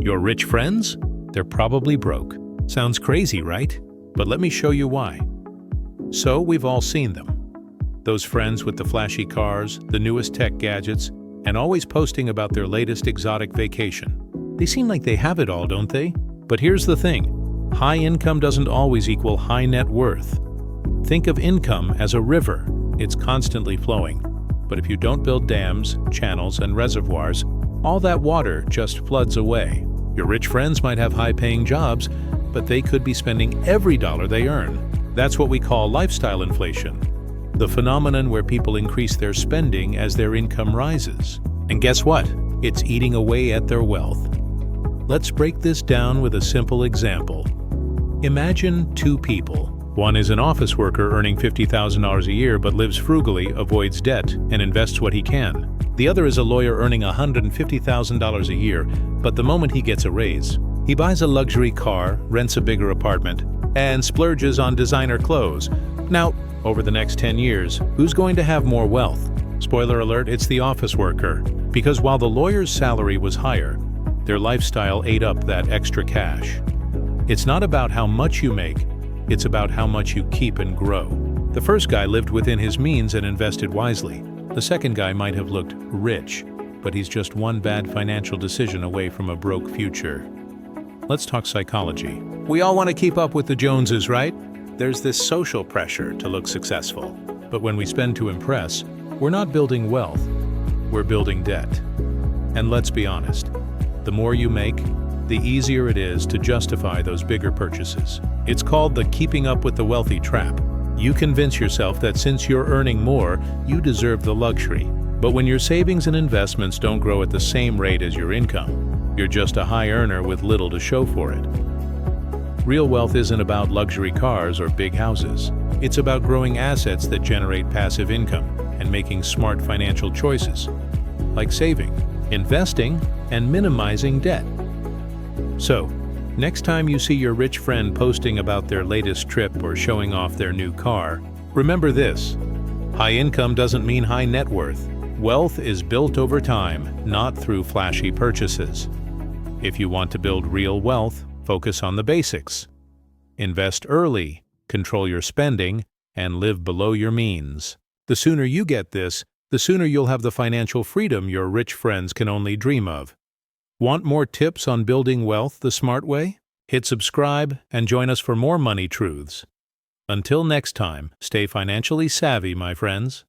Your rich friends? They're probably broke. Sounds crazy, right? But let me show you why. So, we've all seen them. Those friends with the flashy cars, the newest tech gadgets, and always posting about their latest exotic vacation. They seem like they have it all, don't they? But here's the thing. High income doesn't always equal high net worth. Think of income as a river. It's constantly flowing. But if you don't build dams, channels, and reservoirs, all that water just floods away. Your rich friends might have high-paying jobs, but they could be spending every dollar they earn. That's what we call lifestyle inflation, the phenomenon where people increase their spending as their income rises. And guess what? It's eating away at their wealth. Let's break this down with a simple example. Imagine two people. One is an office worker earning $50,000 a year but lives frugally, avoids debt, and invests what he can. The other is a lawyer earning $150,000 a year, but the moment he gets a raise, he buys a luxury car, rents a bigger apartment, and splurges on designer clothes. Now, over the next 10 years, who's going to have more wealth? Spoiler alert, it's the office worker. Because while the lawyer's salary was higher, their lifestyle ate up that extra cash. It's not about how much you make, it's about how much you keep and grow. The first guy lived within his means and invested wisely. The second guy might have looked rich, but he's just one bad financial decision away from a broke future. Let's talk psychology. We all want to keep up with the Joneses, right? There's this social pressure to look successful. But when we spend to impress, we're not building wealth, we're building debt. And let's be honest, the more you make, the easier it is to justify those bigger purchases. It's called the keeping up with the wealthy trap. You convince yourself that since you're earning more, you deserve the luxury. But when your savings and investments don't grow at the same rate as your income, you're just a high earner with little to show for it. Real wealth isn't about luxury cars or big houses. It's about growing assets that generate passive income and making smart financial choices, like saving, investing, and minimizing debt. So, next time you see your rich friend posting about their latest trip or showing off their new car, remember this: high income doesn't mean high net worth. Wealth is built over time, not through flashy purchases. If you want to build real wealth, focus on the basics. Invest early, control your spending, and live below your means. The sooner you get this, the sooner you'll have the financial freedom your rich friends can only dream of. Want more tips on building wealth the smart way? Hit subscribe and join us for more money truths. Until next time, stay financially savvy, my friends.